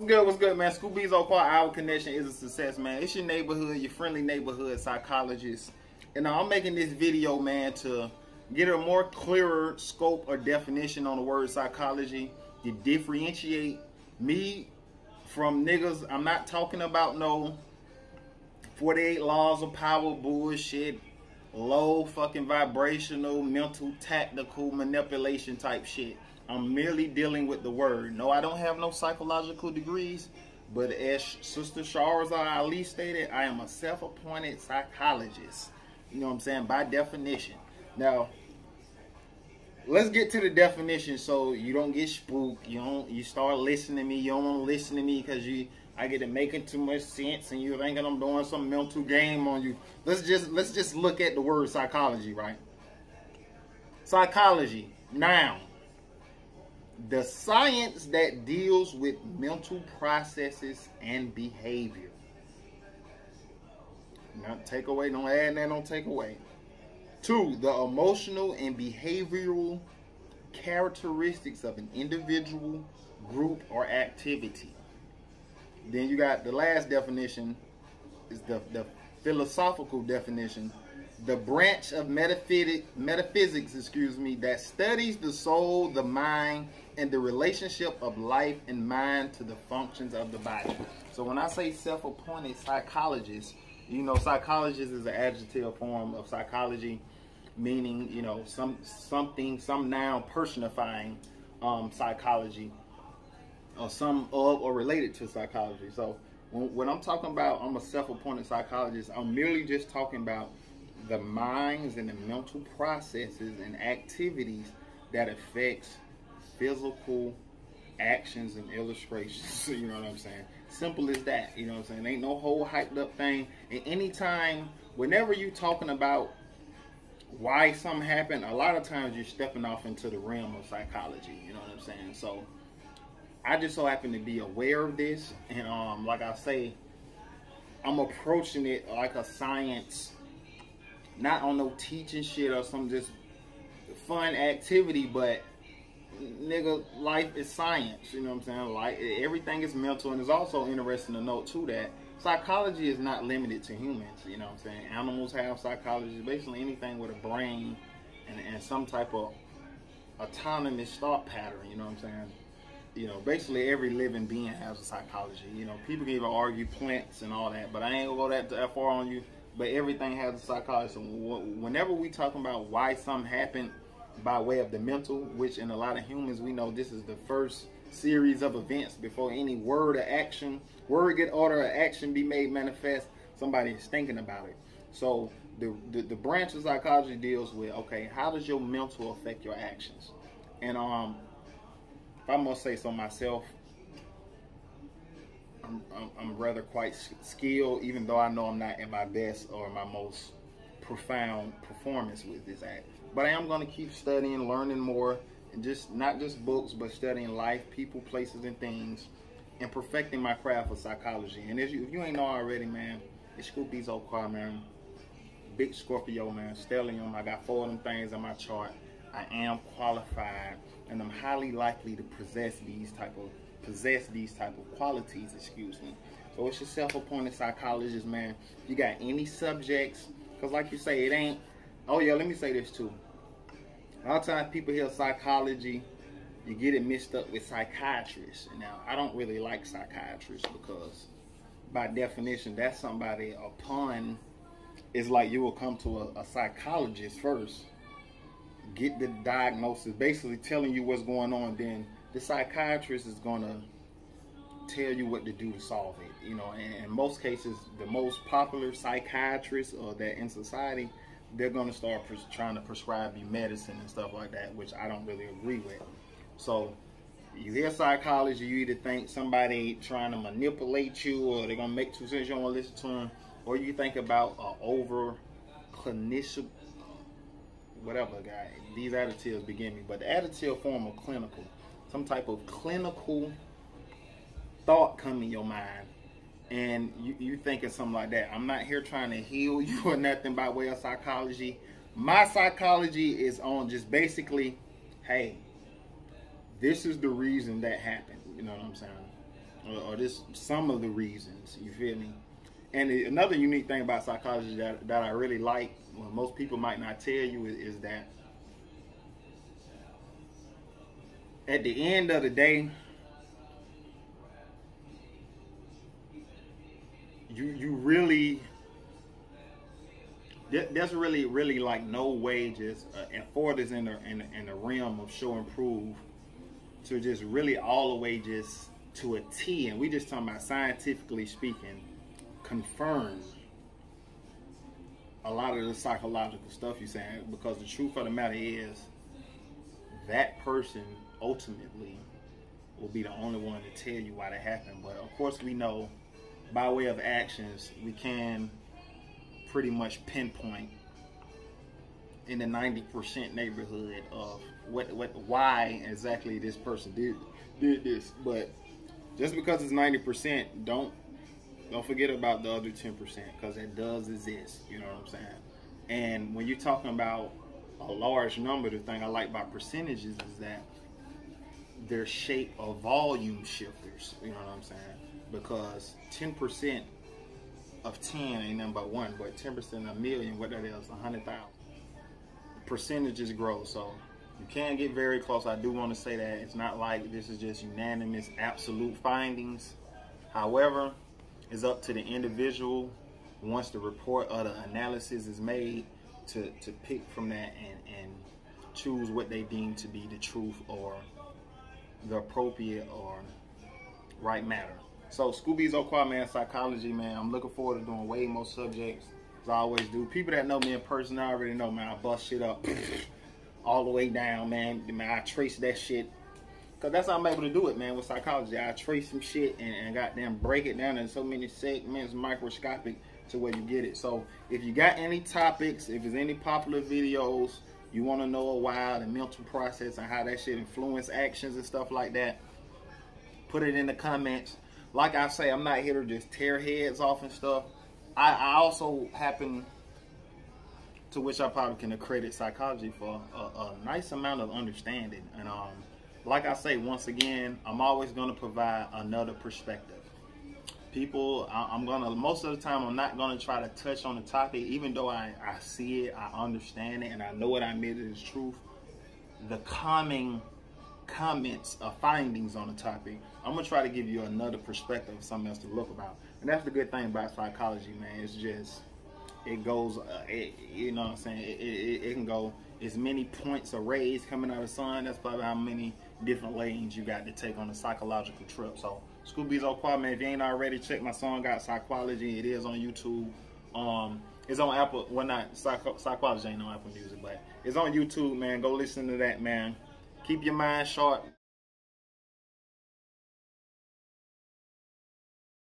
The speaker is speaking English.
What's good, man? School B's Our connection is a success, man. It's your neighborhood, your friendly neighborhood psychologist. And I'm making this video, man, to get a more clearer scope or definition on the word psychology, to differentiate me from niggas. I'm not talking about no 48 laws of power bullshit, low fucking vibrational, mental, tactical manipulation type shit. I'm merely dealing with the word. No, I don't have no psychological degrees, but as Sister Shahrazad Ali stated, I am a self-appointed psychologist. You know what I'm saying? By definition. Now, let's get to the definition so you don't get spooked. You start listening to me. You don't want to listen to me because I get it making too much sense and you're thinking I'm doing some mental game on you. Let's just look at the word psychology, right? Psychology, noun. The science that deals with mental processes and behavior. Not take away, don't add that, don't take away. 2, the emotional and behavioral characteristics of an individual, group, or activity. Then you got the last definition, is the philosophical definition. The branch of metaphysics, that studies the soul, the mind, and the relationship of life and mind to the functions of the body. So when I say self-appointed psychologist, you know, psychologist is an adjective form of psychology, meaning, you know, some noun personifying psychology, or some of or related to psychology. So when I'm talking about I'm a self-appointed psychologist, I'm merely just talking about the minds and the mental processes and activities that affects physical actions and illustrations. You know what I'm saying? Simple as that. You know what I'm saying? Ain't no whole hyped up thing. And anytime, whenever you talking about why something happened, a lot of times you're stepping off into the realm of psychology. You know what I'm saying? So I just so happen to be aware of this, and like I say, I'm approaching it like a science, not on no teaching shit or some just fun activity, but nigga, life is science. You know what I'm saying? Like, everything is mental. And it's also interesting to note too that psychology is not limited to humans. You know what I'm saying? Animals have psychology. Basically anything with a brain and some type of autonomous thought pattern. You know what I'm saying? You know, basically every living being has a psychology. You know, people can even argue plants and all that, but I ain't gonna go that far on you. But everything has a psychology. So whenever we talking about why something happened by way of the mental, which in a lot of humans, we know this is the first series of events before any word or action, word get order or action be made manifest, somebody is thinking about it. So the branch of psychology deals with, okay, how does your mental affect your actions? And if I must say so myself, I'm rather quite skilled, even though I know I'm not at my best or my most profound performance with this act. But I am going to keep studying, learning more, and just not just books, but studying life, people, places, and things, and perfecting my craft of psychology. And if you ain't know already, man, it's School B's car, man. Big Scorpio, man. Stellium. I got 4 of them things on my chart. I am qualified, and I'm highly likely to possess these type of qualities, excuse me. So it's your self-appointed psychologist, man. If you got any subjects, because like you say, it ain't, oh yeah, let me say this too. A lot of times people hear psychology, you get it mixed up with psychiatrists. Now, I don't really like psychiatrists because by definition, that's somebody upon, it's like you will come to a psychologist first, get the diagnosis, basically telling you what's going on, then the psychiatrist is going to tell you what to do to solve it. You know, and in most cases, the most popular psychiatrists that in society, they're going to start trying to prescribe you medicine and stuff like that, which I don't really agree with. So you hear psychology, you either think somebody trying to manipulate you, or they're going to make 2 cents, you don't want to listen to them, or you think about over clinician, whatever, guy. These additives begin me, but the additive form of clinical, some type of clinical thought come in your mind, and you thinking something like that. I'm not here trying to heal you or nothing by way of psychology. My psychology is on just basically, hey, this is the reason that happened. You know what I'm saying? or this some of the reasons. You feel me? And another unique thing about psychology that I really like, well, most people might not tell you, is that at the end of the day, you really, there's really like no way just and for this in the realm of show and prove to just really all the way just to a T, and we just talking about scientifically speaking, confirm a lot of the psychological stuff you're saying, because the truth of the matter is that person ultimately will be the only one to tell you why that happened. But of course we know by way of actions we can pretty much pinpoint in the 90% neighborhood of why exactly this person did this. But just because it's 90%, don't forget about the other 10%, because it does exist. You know what I'm saying? And when you're talking about a large number, the thing I like about percentages is that they're shape of volume shifters. You know what I'm saying? Because 10% of 10 ain't nothing but 1, but 10% of a million, what that is, 100,000. Percentages grow, so you can get very close. I do want to say that it's not like this is just unanimous, absolute findings. However, it's up to the individual, once the report or the analysis is made, to pick from that and choose what they deem to be the truth or the appropriate or right matter. So Scooby's O'Quad, man, psychology, man. I'm looking forward to doing way more subjects, as I always do. People that know me in person, I already know, man, I bust shit up all the way down, man. I trace that shit, because that's how I'm able to do it, man, with psychology. I trace some shit and goddamn break it down in so many segments, microscopic, to where you get it. So if you got any topics, if there's any popular videos you want to know why, the mental process and how that shit influence actions and stuff like that, put it in the comments. Like I say, I'm not here to just tear heads off and stuff. I also happen to which I probably can accredit psychology for a nice amount of understanding. And like I say, once again, I'm always going to provide another perspective. People, most of the time, I'm not going to try to touch on the topic, even though I see it, I understand it, and I know what I admit is truth. The calming comments or findings on the topic, I'm going to try to give you another perspective, something else to look about. And that's the good thing about psychology, man. It's just, it goes, you know what I'm saying, it can go as many points of rays coming out of the sun. That's probably how many different lanes you got to take on a psychological trip. So Scooby's O'Quad, man, if you ain't already, check my song out, Psychology. It is on YouTube. It's on Apple. Well, not Psychology ain't on Apple Music, but it's on YouTube, man. Go listen to that, man. Keep your mind sharp.